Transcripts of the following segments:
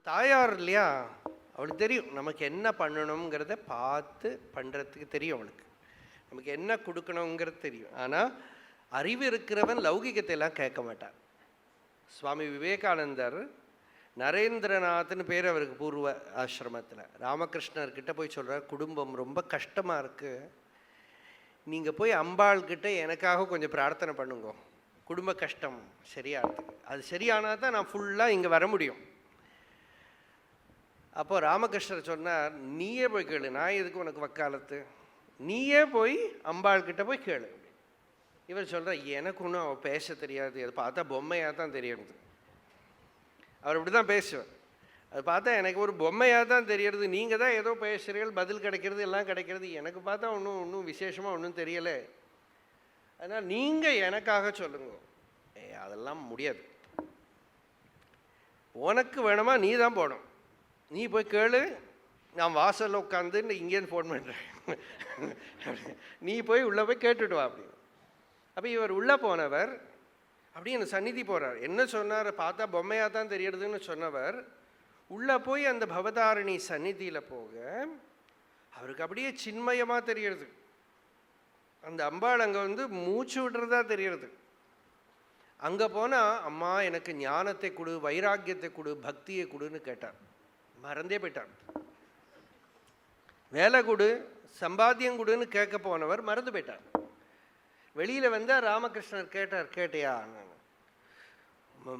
தாயார் இல்லையா, அவளுக்கு தெரியும் நமக்கு என்ன பண்ணணுங்கிறத பார்த்து பண்ணுறதுக்கு தெரியும். அவளுக்கு நமக்கு என்ன கொடுக்கணுங்கிறது தெரியும். ஆனால் அறிவு இருக்கிறவன் லௌகிகத்தை எல்லாம் கேட்க மாட்டான். சுவாமி விவேகானந்தர், நரேந்திரநாத்னு பேர் அவருக்கு பூர்வ ஆசிரமத்தில், ராமகிருஷ்ணர்கிட்ட போய் சொல்கிறார், குடும்பம் ரொம்ப கஷ்டமாக இருக்குது, நீங்கள் போய் அம்பாள்கிட்ட எனக்காக கொஞ்சம் பிரார்த்தனை பண்ணுங்க, குடும்ப கஷ்டம் சரியாகிறதுக்கு. அது சரியானால் தான் நான் ஃபுல்லாக இங்கே வர முடியும். அப்போது ராமகிருஷ்ணர் சொன்னார், நீயே போய் கேளு, நான் எதுக்கு உனக்கு வக்காலத்து, நீயே போய் அம்பாள்கிட்ட போய் கேளு. இவர் சொல்கிறார், எனக்கு ஒன்றும் அவள் பேச தெரியாது, அது பார்த்தா பொம்மையாக தான் தெரியுது. அவர் இப்படி தான் பேசுவார், அது பார்த்தா எனக்கு ஒரு பொம்மையாக தான் தெரியறது, நீங்கள் தான் ஏதோ பேசுகிறீர்கள், பதில் கிடைக்கிறது, எல்லாம் கிடைக்கிறது, எனக்கு பார்த்தா ஒன்றும் விசேஷமாக ஒன்றும் தெரியலை, அதனால் நீங்கள் எனக்காக சொல்லுங்க. அதெல்லாம் முடியாது, உனக்கு வேணுமா நீ தான் போகணும், நீ போய் கேளு, நான் வாசலில் உட்காந்து இங்கேருந்து ஃபோன் பண்ணுறேன், நீ போய் உள்ளே போய் கேட்டுட்டு வா அப்படின்னு. அப்போ இவர் உள்ளே போனவர் அப்படி அந்த சந்நிதி போகிறார். என்ன சொன்னார், பார்த்தா பொம்மையாக தான் தெரியறதுன்னு சொன்னவர் உள்ளே போய் அந்த பவதாரணி சந்நிதியில் போக அவருக்கு அப்படியே சின்மயமாக தெரியறது. அந்த அம்பாள் அங்கே மூச்சு விடுறதா தெரியறது. அங்கே போனால், அம்மா எனக்கு ஞானத்தை கொடு, வைராக்கியத்தை கொடு, பக்தியை கொடுன்னு கேட்டார். மறந்தே போயிட்டார். வேலை கொடு, சம்பாத்தியம் கொடுன்னு கேட்க போனவர் மறந்து போயிட்டார். வெளியில் வந்தால் ராமகிருஷ்ணர் கேட்டார், கேட்டியா,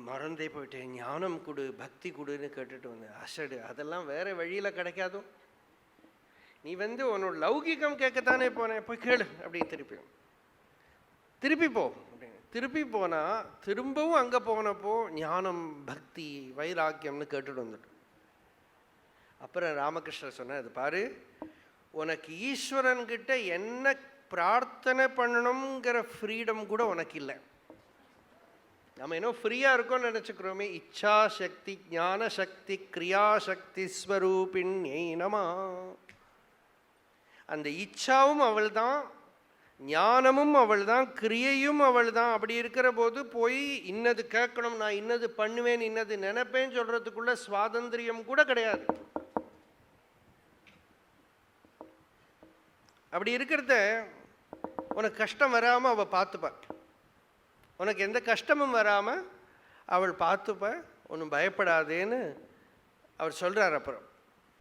மறந்தே போயிட்டேன், ஞானம் கொடு, பக்தி கொடுன்னு கேட்டுட்டு வந்தேன். அசடு, அதெல்லாம் வேறு வழியில் கிடைக்காதோ, நீ உன்னோட லௌகிகம் கேட்கத்தானே போனேன், போய் கேளு அப்படி திருப்பி போ அப்படின்னு. திருப்பி போனால் திரும்பவும் அங்கே போனப்போ ஞானம், பக்தி, வைராக்கியம்னு கேட்டுட்டு வந்துட்டு. அப்புறம் ராமகிருஷ்ணர் சொன்னார், அது பாரு, உனக்கு ஈஸ்வரன்கிட்ட என்ன பிரார்த்தனை பண்ணணுங்கிற ஃப்ரீடம் கூட உனக்கு இல்லை. நம்ம என்ன ஃப்ரீயாக இருக்கோம்னு நினச்சிக்கிறோமே. இச்சா சக்தி, ஞான சக்தி, கிரியாசக்தி ஸ்வரூபிண்யை நம. அந்த இச்சாவும் அவள் தான், ஞானமும் அவள் தான், கிரியையும் அவள் தான். அப்படி இருக்கிற போது போய் இன்னது கேட்கணும், நான் இன்னது பண்ணுவேன், இன்னது நினைப்பேன்னு சொல்கிறதுக்குள்ள சுவாதந்திரியம் கூட கிடையாது. அப்படி இருக்கிறத உனக்கு கஷ்டம் வராமல் அவள் பார்த்துப்பா, உனக்கு எந்த கஷ்டமும் வராமல் அவள் பார்த்துப்பா, ஒன்றும் பயப்படாதேன்னு அவர் சொல்கிறார். அப்புறம்